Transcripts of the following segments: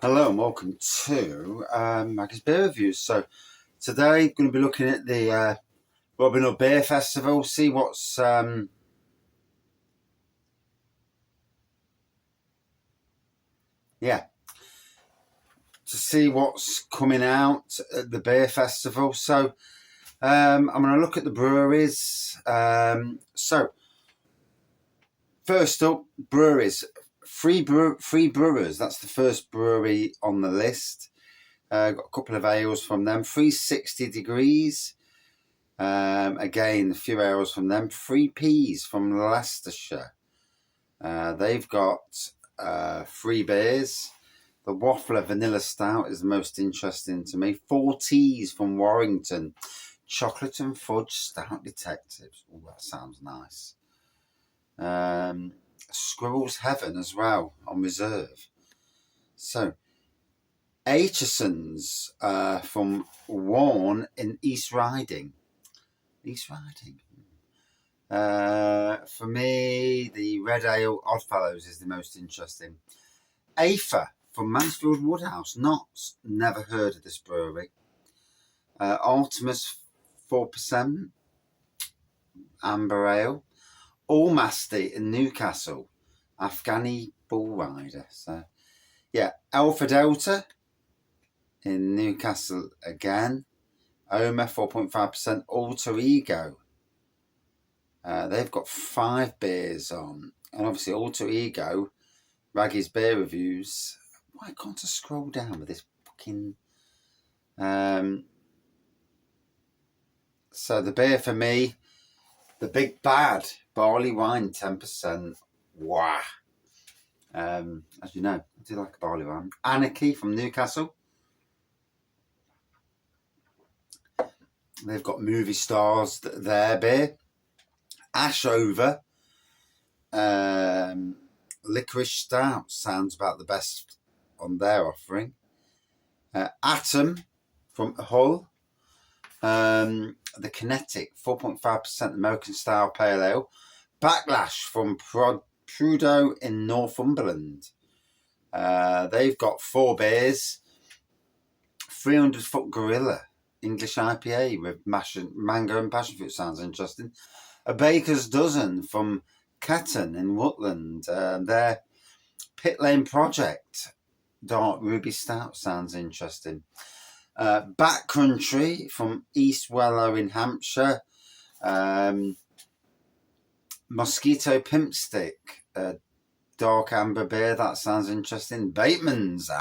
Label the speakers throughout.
Speaker 1: Hello and welcome to Maggie's Beer Reviews. So today going to be looking at the Robin Hood Beer Festival, see what's to see what's coming out at the beer festival. So I'm going to look at the breweries. So first up, breweries. Free Brewers. That's the first brewery on the list. Got a couple of ales from them. 360 Degrees. Again, a few ales from them. Free Peas from Leicestershire. They've got 3 beers. The Waffler Vanilla Stout is the most interesting to me. 4 Teas from Warrington. Chocolate and Fudge Stout Detectives. Oh, that sounds nice. Squirrel's Heaven as well on reserve. So, Acheson's from Warne in East Riding. For me, the Red Ale Oddfellows is the most interesting. Afer from Mansfield Woodhouse. Never heard of this brewery. Artemis 4% Amber Ale. Almasty in Newcastle. Afghani Bull Rider. So, yeah, Alpha Delta in Newcastle again. Oma 4.5%. Alter Ego. They've got 5 beers on. And obviously Alter Ego, Raggy's Beer Reviews. Why can't I scroll down with this fucking... So the beer for me, the Big Bad Barley Wine 10%. Wow. As you know, I do like a barley wine. Anarchy from Newcastle. They've got Movie Stars, their beer. Ashover Licorice Stout sounds about the best on their offering. Atom from Hull. The Kinetic 4.5% American Style Pale Ale. Backlash from Prudhoe in Northumberland. They've got 4 beers. 300 Foot Gorilla English IPA with mango and passion fruit sounds interesting. A Baker's Dozen from Ketton in Rutland. Their Pit Lane Project Dark Ruby Stout sounds interesting. Backcountry from East Wellow in Hampshire. Mosquito Pimp Stick Dark Amber Beer, that sounds interesting. Bateman's,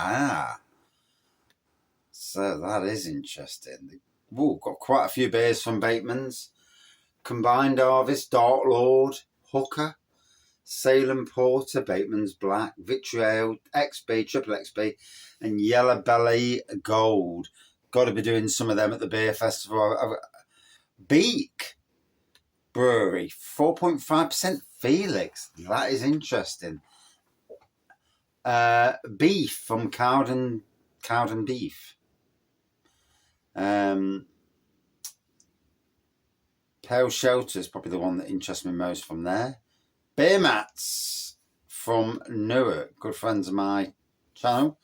Speaker 1: so that is interesting. Ooh, got quite a few beers from Bateman's. Combined Harvest, Dark Lord, Hooker, Salem Porter, Bateman's Black, Vitriol, XB, Triple XB, and Yellow Belly Gold. Got to be doing some of them at the beer festival. Beak Brewery, 4.5% Felix. That is interesting. Beef from Cowden Beef. Pale Shelter is probably the one that interests me most from there. Beer Mats from Newark, good friends of my channel.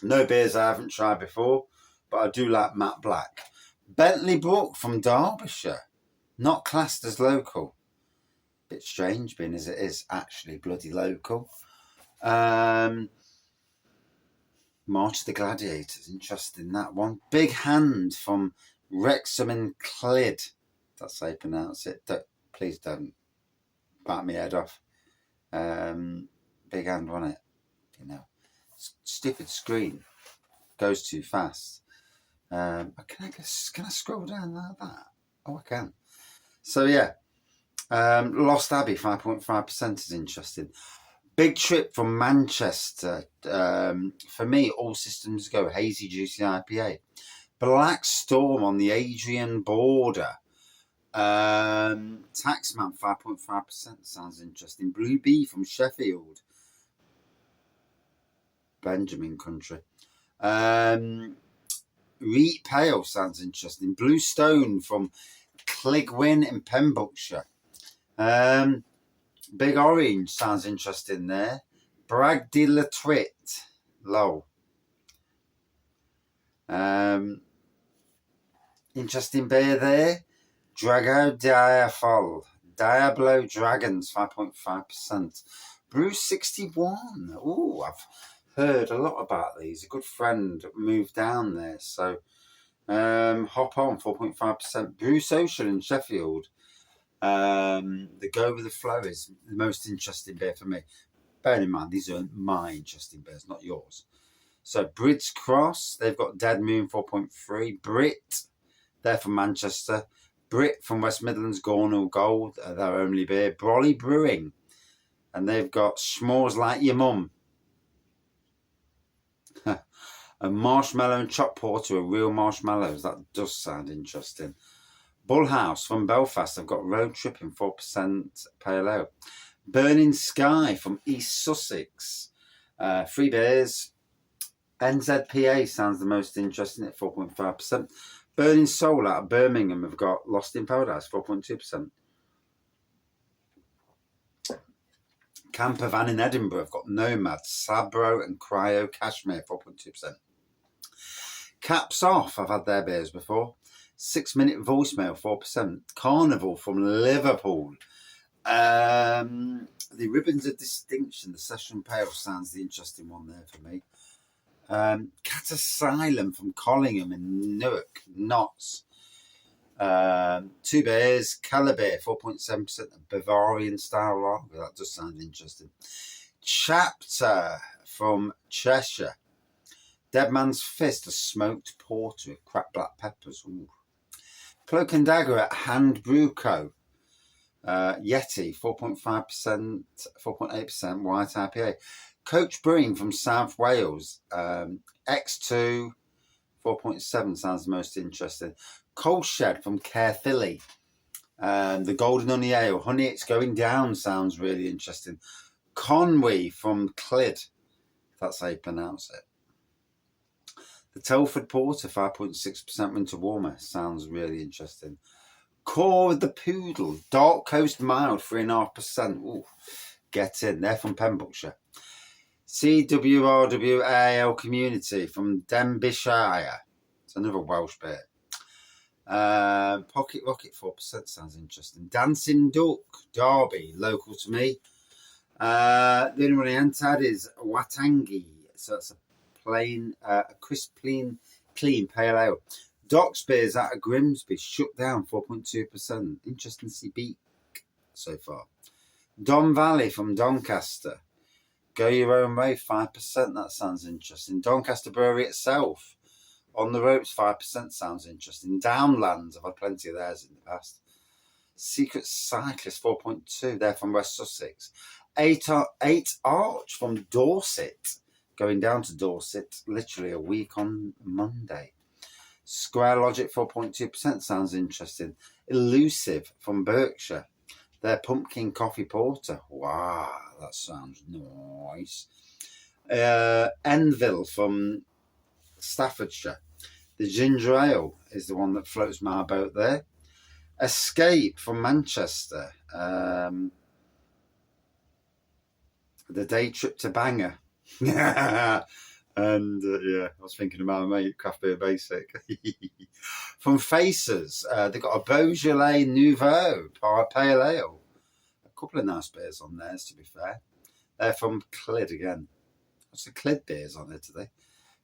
Speaker 1: No beers I haven't tried before, but I do like Matt Black. Bentley Brook from Derbyshire, not classed as local. Bit strange being as it is actually bloody local. March of the Gladiators, interesting that one. Big Hand from Wrexham and Clyd. That's how you pronounce it. Please don't bite my head off. Big Hand, wasn't it? You know, stupid screen goes too fast. Can I scroll down like that? Oh, I can. So yeah, Lost Abbey 5.5% is interesting. Big Trip from Manchester. For me, all systems go. Hazy Juicy IPA. Black Storm on the Adrian border. Taxman 5.5% sounds interesting. Blue Bee from Sheffield. Benjamin Country. Wheat Pale sounds interesting. Blue Stone from Cligwyn in Pembrokeshire. Big Orange sounds interesting there. Brag de la Truite. Low. Interesting beer there. Drago Diafol. Diablo Dragons, 5.5%. Brew 61. Ooh, I've heard a lot about these. A good friend moved down there, so hop on, 4.5%. Brew Social in Sheffield. The Go With The Flow is the most interesting beer for me. Bearing in mind, these are my interesting beers, not yours. So Bridge Cross, they've got Dead Moon 4.3. Brit, they're from Manchester. Brit from West Midlands, Gornal Gold, their only beer. Brolly Brewing, and they've got S'mores Like Your Mum. A marshmallow and chopped porter, a real marshmallows. That does sound interesting. Bullhouse from Belfast, they've got Road Tripping, 4% pale ale. Burning Sky from East Sussex, 3 beers. NZPA sounds the most interesting at 4.5%. Burning Soul out of Birmingham have got Lost in Paradise, 4.2%. Camper Van in Edinburgh have got Nomad, Sabro and Cryo Cashmere, 4.2%. Caps Off, I've had their beers before. 6 Minute Voicemail, 4%. Carnival from Liverpool. The Ribbons of Distinction, the Session Pale sounds the interesting one there for me. Cat Asylum from Collingham in Newark, Notts. 2 beers, Calabeer, 4.7%, Bavarian style lager. That does sound interesting. Chapter from Cheshire. Dead Man's Fist, a smoked porter with cracked black peppers. Ooh. Cloak and Dagger at Hand Brew Co. Yeti, 4.5%, 4.8% white IPA. Coach Brewing from South Wales. X2, 4.7 sounds the most interesting. Coal Shed from Caerphilly. The Golden Honey Ale. Honey, It's Going Down sounds really interesting. Conwy from Clyd. That's how you pronounce it. The Telford Porter, 5.6% winter warmer. Sounds really interesting. Core of the Poodle. Dark Coast Mild, 3.5%. Ooh, get in. They're from Pembrokeshire. CWRWAL Community from Denbighshire. It's another Welsh beer. Pocket Rocket, 4%. Sounds interesting. Dancing Duck, Derby, local to me. The only one I entered is Watangi. So it's a plain, crisp, clean pale ale. Docks beers out of Grimsby, shut down, 4.2%. Interesting to see Beak so far. Don Valley from Doncaster. Go Your Own Way, 5%. That sounds interesting. Doncaster Brewery itself. On the Ropes, 5% sounds interesting. Downlands, I've had plenty of theirs in the past. Secret Cyclist, 4.2. They're from West Sussex. 8 Arch from Dorset. Going down to Dorset, literally a week on Monday. Square Logic, 4.2%. Sounds interesting. Elusive from Berkshire. Their Pumpkin Coffee Porter. Wow, that sounds nice. Enville from Staffordshire. The Ginger Ale is the one that floats my boat there. Escape from Manchester. The Day Trip to Bangor. And yeah, I was thinking about my mate, Craft Beer Basic. From Faces, they've got a Beaujolais Nouveau Pale Ale. A couple of nice beers on theirs, to be fair. They're from Clyd again. What's the Clyd beers on there today?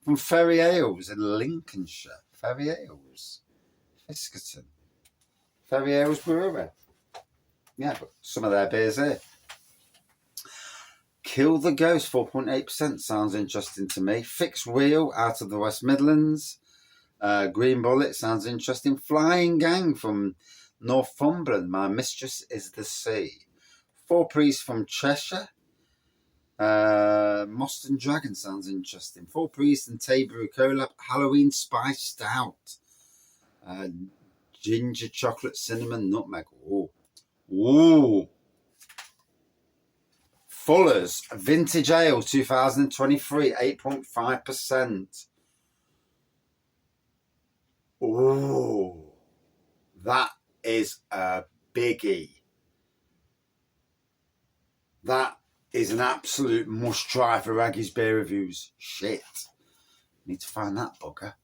Speaker 1: From Ferry Ales in Lincolnshire. Ferry Ales. Fiskerton. Ferry Ales Brewery. Yeah, but some of their beers here. Kill the Ghost, 4.8%. Sounds interesting to me. Fixed Wheel out of the West Midlands. Green Bullet sounds interesting. Flying Gang from Northumberland. My Mistress is the Sea. Four Priests from Cheshire. Moston Dragon sounds interesting. Four Priests and Taybrew Collab. Halloween Spice Stout. Ginger Chocolate Cinnamon Nutmeg. Ooh. Ooh. Fuller's Vintage Ale 2023, 8.5%. Ooh, that is a biggie. That is an absolute must try for Raggy's beer reviews. Shit. Need to find that bugger.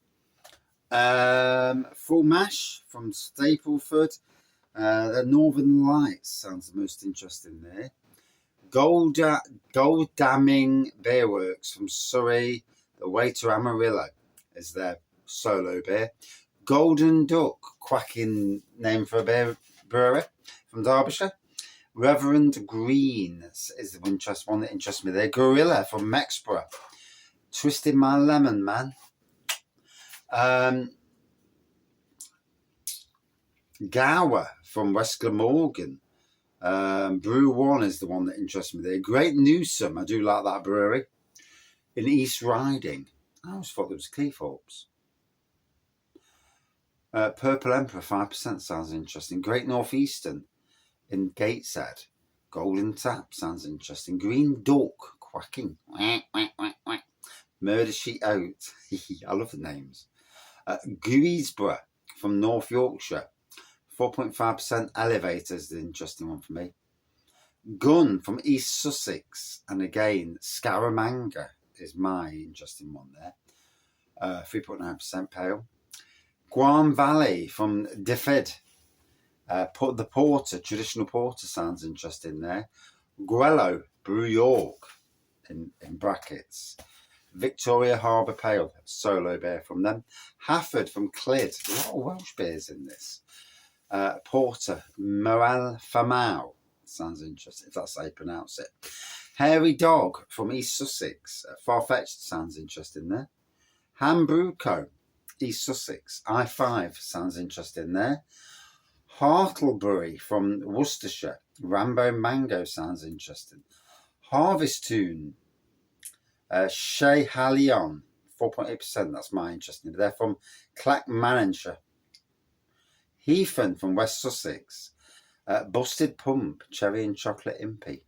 Speaker 1: Full Mash from Stapleford. The Northern Lights sounds the most interesting there. Gold Damming Beer Works from Surrey. The Way to Amarillo is their solo beer. Golden Duck, quacking name for a beer brewery from Derbyshire. Reverend Green is the one that interests me there. Gorilla from Mexborough. Twisting My Lemon, man. Gower from West Glamorgan. Brew One is the one that interests me there. Great Newsome, I do like that brewery. In East Riding. I always thought there was Cleethorpes. Purple Emperor, 5% sounds interesting. Great Northeastern in Gateshead. Golden Tap sounds interesting. Green Duck, quacking. Murder Sheet Out. I love the names. Greensborough from North Yorkshire. 4.5% Elevator is the interesting one for me. Gun from East Sussex. And again, Scaramanga is my interesting one there. 3.9% pale. Guam Valley from Diffid. The Porter, traditional porter sounds interesting there. Guello, Brew York in brackets. Victoria Harbour Pale, solo beer from them. Hafford from Clyd, a lot of Welsh beers in this. Porter, Moel Famau, sounds interesting, if that's how you pronounce it. Hairy Dog from East Sussex, Farfetched sounds interesting there. Ham Brew Co, East Sussex, I5 sounds interesting there. Hartlebury from Worcestershire, Rambo Mango sounds interesting. Harvest Tune, Shea Hallion, 4.8%, that's my interesting. They're from Clackmannanshire. Heathen from West Sussex. Busted Pump, Cherry and Chocolate Impy.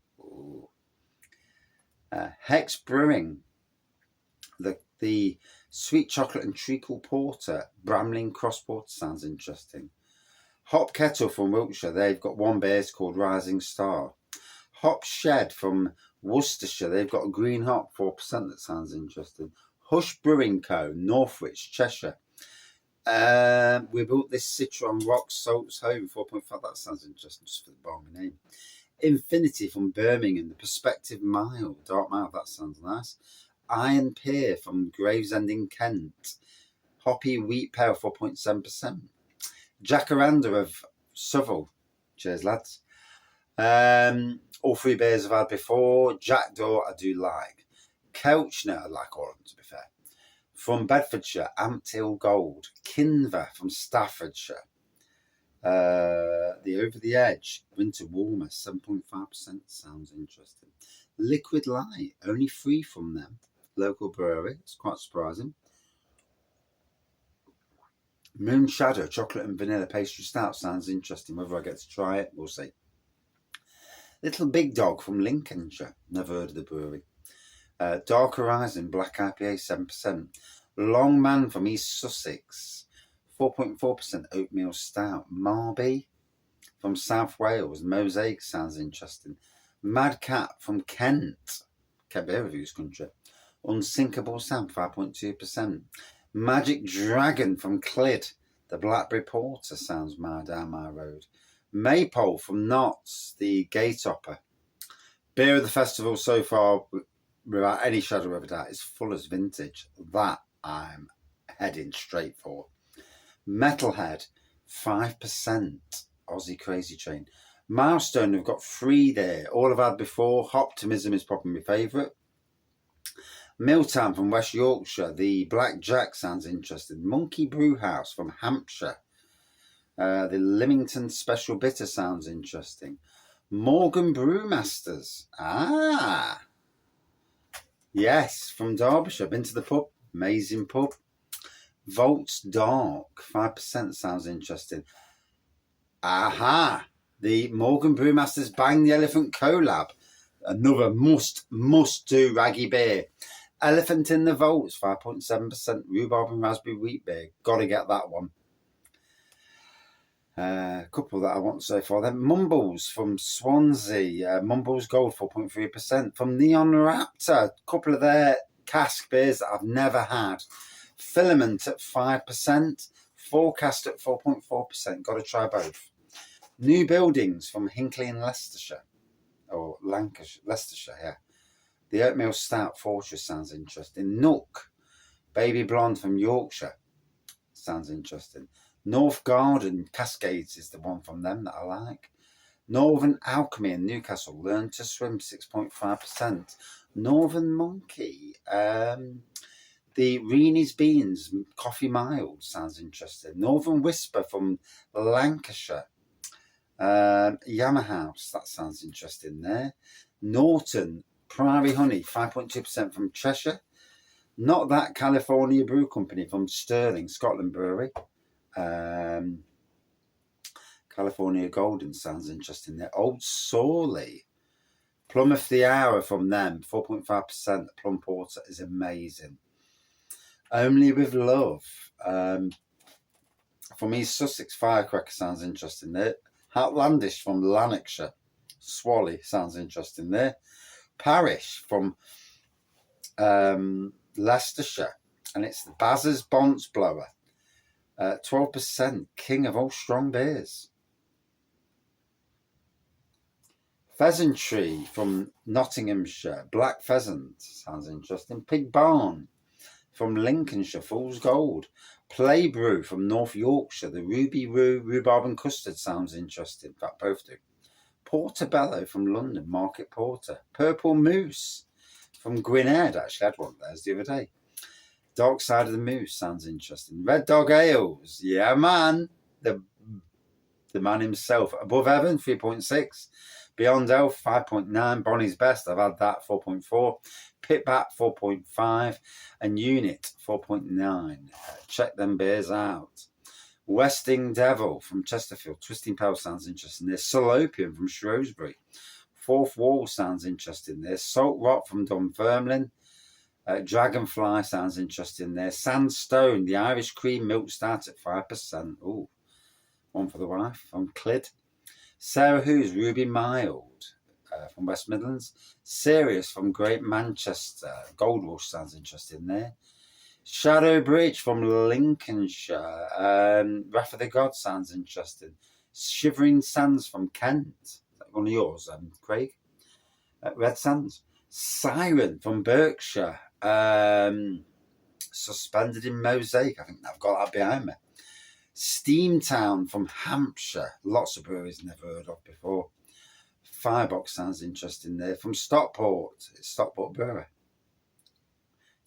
Speaker 1: Hex Brewing, the Sweet Chocolate and Treacle Porter, Bramling Cross Porter sounds interesting. Hop Kettle from Wiltshire, they've got one beer, it's called Rising Star. Hop Shed from Worcestershire, they've got a green hop, 4%, that sounds interesting. Hush Brewing Co, Northwich, Cheshire. We built this Citron Rock Salts Home, 4.5, that sounds interesting just for the balmy name. Infinity from Birmingham, the Perspective Mile, Dark Mile, that sounds nice. Iron Pier from Gravesend in Kent. Hoppy Wheat Pale, 4.7%. Jacaranda of Southall. Cheers, lads. All three beers I've had before. Jackdaw, I do like. Kelchner, I like all of them, to be fair. From Bedfordshire, Amptill Gold. Kinver from Staffordshire. The Over the Edge, Winter Warmer, 7.5%, sounds interesting. Liquid Light, only 3 from them. Local brewery, it's quite surprising. Moon Shadow, chocolate and vanilla pastry stout, sounds interesting. Whether I get to try it, we'll see. Little Big Dog from Lincolnshire, never heard of the brewery. Dark Horizon, Black IPA, 7%. Long Man from East Sussex, 4.4% oatmeal stout. Marby from South Wales, Mosaic sounds interesting. Mad Cat from Kent, Kent Beer Reviews country. Unsinkable Sam, 5.2%. Magic Dragon from Clyd, the Blackberry Porter sounds down my road. Maypole from Notts, the Gate Hopper. Beer of the festival so far, without any shadow of a doubt, is Fuller's Vintage. That I'm heading straight for. Metalhead, 5%. Aussie Crazy Train. Milestone, we've got 3 there. All I've had before. Optimism is probably my favourite. Milltown from West Yorkshire. The Black Jack sounds interesting. Monkey Brewhouse from Hampshire. The Lymington Special Bitter sounds interesting. Morgan Brewmasters. Yes, from Derbyshire. Been to the pub. Amazing pub. Volts Dark, 5%, sounds interesting. The Morgan Brewmasters Bang the Elephant collab. Another must do raggy beer. Elephant in the Vaults, 5.7%. Rhubarb and raspberry wheat beer. Gotta get that one. A couple that I want so far. Then Mumbles from Swansea. Mumbles Gold 4.3%. From Neon Raptor, a couple of their cask beers that I've never had. Filament at 5%. Forecast at 4.4%. Got to try both. New Buildings from Hinckley in Leicestershire. Or Lancashire, Leicestershire, yeah. The Oatmeal Stout Fortress sounds interesting. Nook, Baby Blonde from Yorkshire. Sounds interesting. North Garden Cascades is the one from them that I like. Northern Alchemy in Newcastle. Learn to Swim 6.5%. Northern Monkey. The Reenie's Beans Coffee Mild sounds interesting. Northern Whisper from Lancashire. Yammer House, that sounds interesting there. Norton Prairie Honey 5.2% from Cheshire. Not That California Brew Company from Stirling, Scotland Brewery. California Golden sounds interesting there. Old Sawley. Plymouth the Hour from them, 4.5%. The Plum Porter is amazing. Only with Love. From East Sussex, Firecracker sounds interesting there. Outlandish from Lanarkshire. Swally sounds interesting there. Parish from Leicestershire. And it's the Baz's Bonds Blower. 12%. King of all strong beers. Pheasantry from Nottinghamshire. Black Pheasant sounds interesting. Pig Barn from Lincolnshire. Fool's Gold. Play Brew from North Yorkshire. The Ruby Roo Rhubarb and Custard sounds interesting. In fact, both do. Portobello from London. Market Porter. Purple Moose from Gwynedd. Actually had one of those the other day. Dark Side of the Moose sounds interesting. Red Dog Ales. Yeah, man. The man himself. Above Heaven, 3.6. Beyond Elf, 5.9. Bonnie's Best, I've had that, 4.4. Pitbat, 4.5. And Unit, 4.9. Check them beers out. Westing Devil from Chesterfield. Twisting Pale sounds interesting. There's Salopian from Shrewsbury. Fourth Wall sounds interesting. There's Salt Rock from Dunfermline. Dragonfly sounds interesting there. Sandstone, the Irish Cream Milk Stout at 5%. Ooh, one for the wife from Clyd. Sarah Who's Ruby Mild from West Midlands. Sirius from Great Manchester. Gold Rush sounds interesting there. Shadow Bridge from Lincolnshire. Wrath of the God sounds interesting. Shivering Sands from Kent. Is that one of yours, Craig? Red Sands. Siren from Berkshire. Suspended in Mosaic. I think I've got that behind me. Steamtown from Hampshire. Lots of breweries never heard of before. Firebox sounds interesting there. From Stockport. It's Stockport Brewery.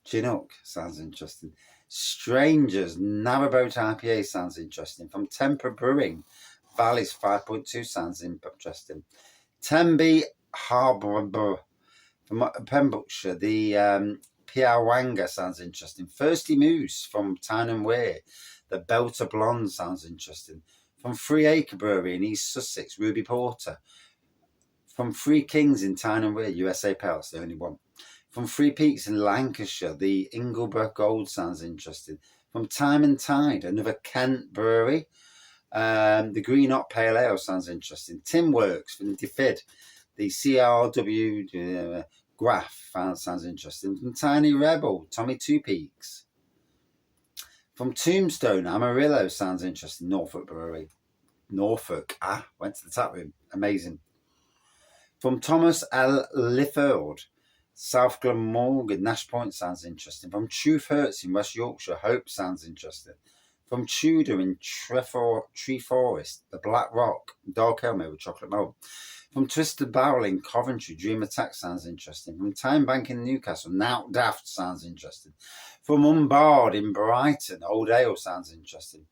Speaker 1: Chinook sounds interesting. Strangers Narrowboat IPA sounds interesting. From Temper Brewing. Valley's 5.2 sounds interesting. Tenby Harbour from Pembrokeshire. The Piawanga sounds interesting. Thirsty Moose from Tyne and Wear. The Belter Blonde sounds interesting. From Three Acre Brewery in East Sussex, Ruby Porter. From Three Kings in Tyne and Wear, USA Pale, that's the only one. From Three Peaks in Lancashire, the Ingleborough Gold sounds interesting. From Time and Tide, another Kent brewery. The Green Hop Pale Ale sounds interesting. Tim Works from Defid, the CRW Graph sounds interesting. From Tiny Rebel, Tommy Two Peaks. From Tombstone, Amarillo sounds interesting. Norfolk Brewery. Norfolk. Went to the tap room. Amazing. From Thomas L. Lifford, South Glamorgan, Nash Point sounds interesting. From Truth Hurts in West Yorkshire, Hope sounds interesting. From Tudor in Tree Forest, the Black Rock, Dark Ale made with chocolate malt. From Twisted Barrel in Coventry, Dream Attack sounds interesting. From Time Bank in Newcastle, Now Daft sounds interesting. From Umbard in Brighton, Old Ale sounds interesting.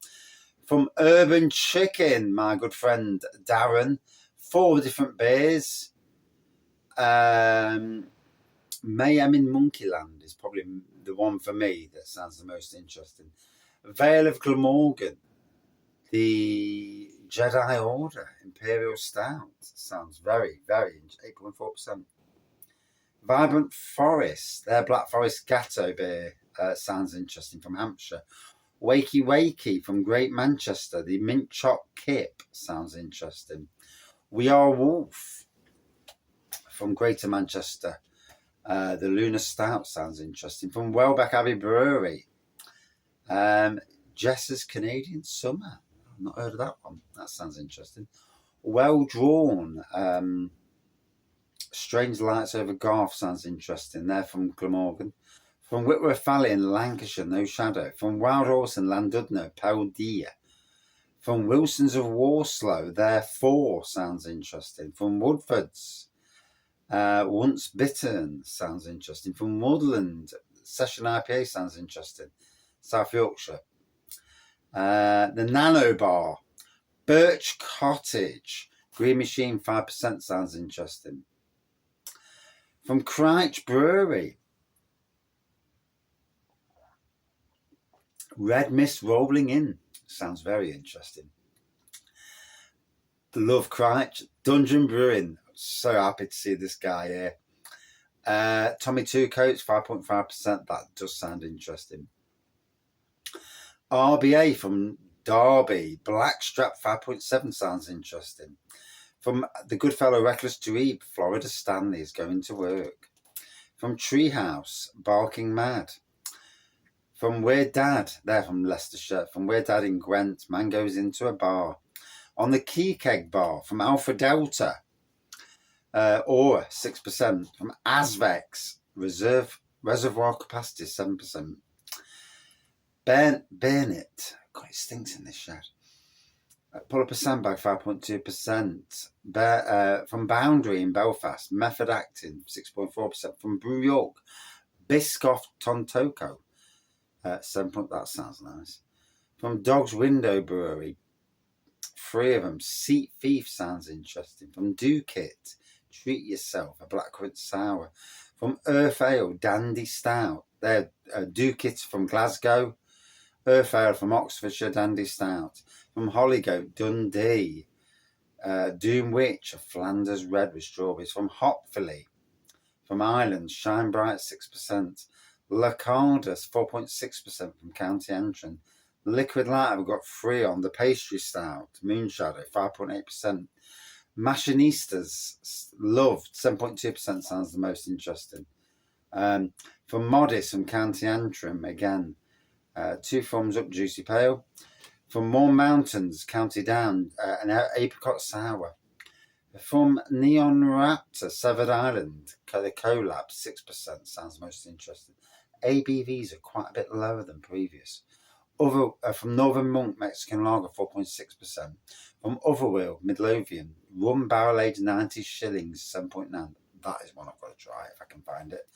Speaker 1: From Urban Chicken, my good friend Darren, 4 different beers. Mayhem in Monkeyland is probably the one for me that sounds the most interesting. Vale of Glamorgan, the Jedi Order Imperial Stout sounds very, very 8.4%. Vibrant Forest, their Black Forest Gatto beer sounds interesting from Hampshire. Wakey Wakey from Great Manchester. The Mint Chop Kip sounds interesting. We Are Wolf from Greater Manchester. The Lunar Stout sounds interesting. From Welbeck Abbey Brewery. Jess's Canadian Summer. I've not heard of that one. That sounds interesting. Well Drawn. Strange Lights Over Garth sounds interesting. They're from Glamorgan. From Whitworth Valley in Lancashire, No Shadow. From Wild Horse in Landudno, Powdeer. From Wilson's of Warslow, Therefore sounds interesting. From Woodford's, Once Bitten sounds interesting. From Woodland, Session IPA sounds interesting. South Yorkshire. The Nano Bar, Birch Cottage, Green Machine 5% sounds interesting. From Crouch Brewery, Red Mist Rolling In sounds very interesting. The Love Crouch, Dungeon Brewing, so happy to see this guy here. Tommy Two Coats 5.5%, that does sound interesting. RBA from Derby, Blackstrap 5.7 sounds interesting. From the good fellow Reckless Dweeb, Florida Stanley is going to work. From Treehouse, Barking Mad. From Weird Dad, they're from Leicestershire. From Weird Dad in Gwent, Man Goes Into a Bar. On the Key Keg Bar, from Alpha Delta, Aura 6%. From Asvex, Reservoir Capacity 7%. Burnett, God, it stinks in this shed. Pull Up a Sandbag 5.2%. From Boundary in Belfast, Method Acting 6.4%. From Brew York, Biscoff Tontoko 7. That sounds nice. From Dog's Window Brewery, 3 of them. Seat Thief sounds interesting. From Dukit, Treat Yourself, a Blackwood Sour. From Earth Ale, Dandy Stout. They're Dukit from Glasgow. Earth Ale from Oxfordshire, Dandy Stout. From Hollygoat, Dundee. Doom Witch, a Flanders Red with strawberries. From Hopfully. From Ireland, Shine Bright 6%. Lacardus 4.6% from County Antrim. Liquid Light, we've got 3 on. The Pastry Stout, Moonshadow 5.8%. Machinistas, Loved 7.2% sounds the most interesting. From Modest from County Antrim, again, 2 thumbs up, Juicy Pale. From More Mountains, County Down, an Apricot Sour. From Neon Raptor, Severed Island, the Collab, 6% sounds most interesting. ABVs are quite a bit lower than previous. From Northern Monk, Mexican Lager, 4.6%. From Otherwheel, Midlothian, Rum Barrel Aged 90 shillings, 7.9. That is one I've got to try if I can find it.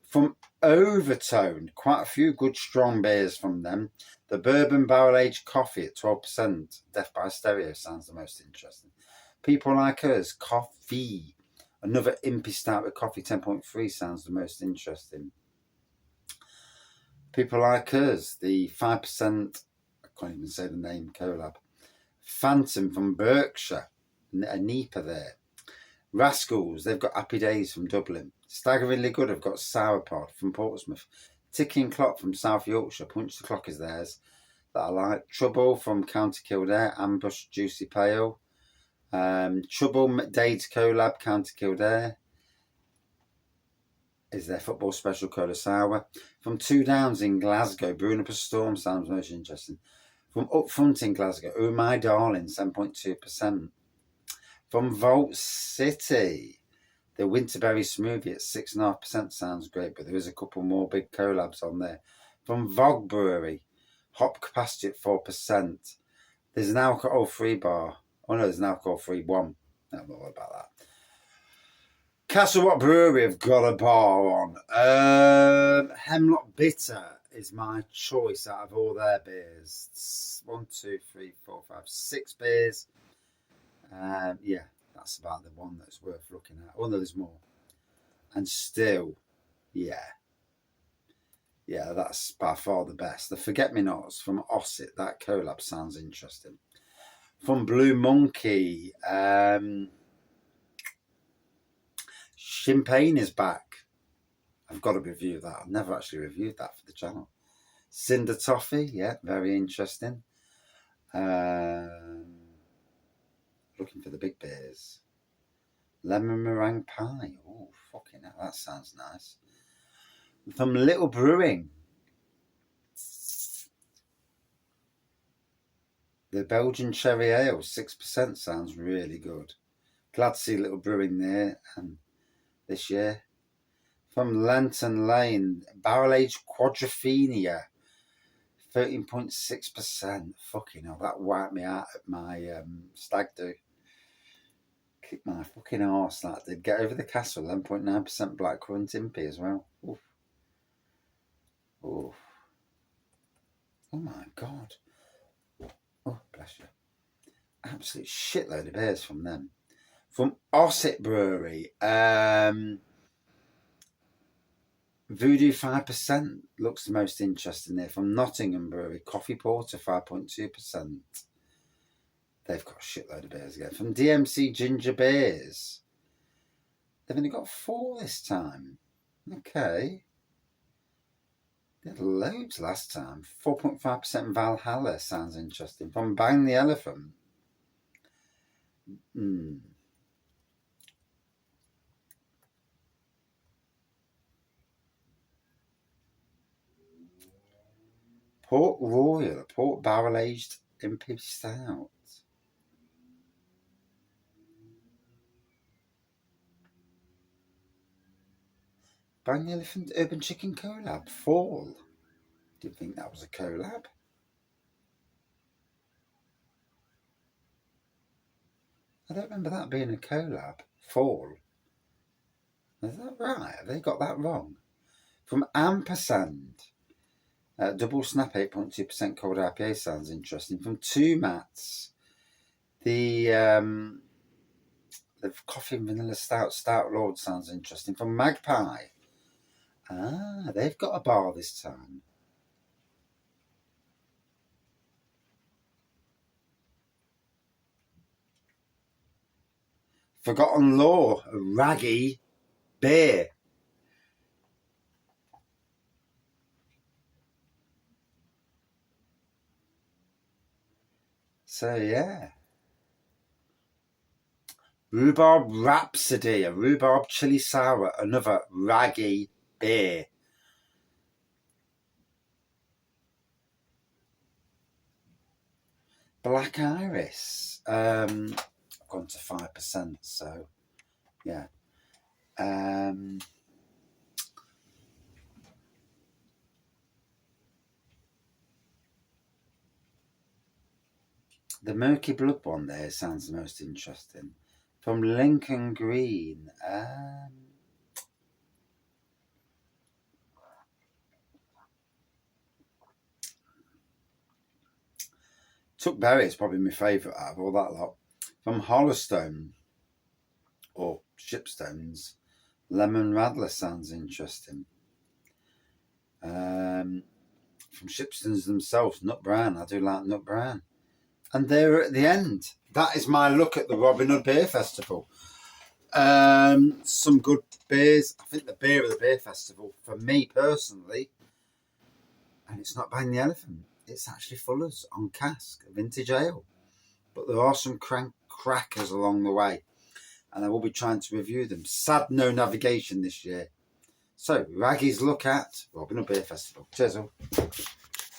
Speaker 1: From Overtone, quite a few good strong beers from them. The Bourbon Barrel Aged Coffee at 12%. Death by Stereo sounds the most interesting. People Like Us, Coffee. Another Impy Stout with coffee, 10.3 sounds the most interesting. People Like Us, the 5%, I can't even say the name, collab. Phantom from Berkshire, a NEPA there. Rascals, they've got Happy Days from Dublin. Staggeringly Good, I've got Sourpod from Portsmouth. Ticking Clock from South Yorkshire, Punch the Clock is theirs, that I like. Trouble from County Kildare, Ambush Juicy Pale. Trouble McDade's collab, County Kildare, is their football special cola sour. From Two Downs in Glasgow, Brewing Up a Storm sounds most interesting. From Up Front in Glasgow, Oh My Darling, 7.2%. From Vault City, the Winterberry Smoothie at 6.5% sounds great, but there is a couple more big collabs on there. From Vogue Brewery, Hop Capacity at 4%. There's an alcohol-free bar. Oh no, there's an alcohol-free one. No, I'm not worried about that. Castle Rock Brewery have got a bar on. Hemlock Bitter is my choice out of all their beers. It's 1, 2, 3, 4, 5, 6 beers. Yeah, that's about the one that's worth looking at. Although there's more. And still, yeah, that's by far the best. The Forget Me Nots from Osset, that collab sounds interesting. From Blue Monkey, Champagne is back. I've got to review that. I've never actually reviewed that for the channel. Cinder toffee, yeah, very interesting. Looking for the big beers. Lemon meringue pie. Oh, fucking hell, that sounds nice. From Little Brewing. The Belgian Cherry Ale, 6%, sounds really good. Glad to see Little Brewing there this year. From Lenton Lane, Barrel Aged Quadrophenia, 13.6%. Fucking hell, that wiped me out at my stag do. Kicked my fucking arse, that did. Get Over the Castle, 11.9% blackcurrant impy as well. Oof. Oof. Oh my God. Oh, bless you. Absolute shitload of beers from them. From Ossett Brewery, Voodoo 5% looks the most interesting there. From Nottingham Brewery, Coffee Porter 5.2%. They've got a shitload of beers again. From DMC Ginger Beers, they've only got 4 this time. Okay. They had loads last time. 4.5% Valhalla sounds interesting. From Bang the Elephant. Port Royal, a port barrel aged impy stout. Bang the Elephant Urban Chicken Collab. Fall. Didn't think that was a collab. I don't remember that being a collab. Fall. Is that right? Have they got that wrong? From Ampersand. Double Snap 8.2% cold IPA sounds interesting. From Two Mats. The Coffee and Vanilla Stout Lord sounds interesting. From Magpie. They've got a bar this time. Forgotten Law, a raggy beer. So yeah. Rhubarb Rhapsody, a rhubarb chili sour, another raggy beer. Black Iris, I've gone to 5%, so yeah. The Murky Blood one there sounds the most interesting. From Lincoln Green, Tuck Berry is probably my favourite out of all that lot. From Hollowstone, or Shipstones, Lemon Radler sounds interesting. From Shipstones themselves, Nut Brown, I do like Nut Brown. And they're at the end. That is my look at the Robin Hood Beer Festival. Some good beers. I think the beer of the beer festival, for me personally, and it's not Bang the Elephant, it's actually Fuller's on cask, a vintage ale. But there are some crackers along the way, and I will be trying to review them. Sad no navigation this year. So, Raggy's look at Robin Hood Beer Festival. Cheers all.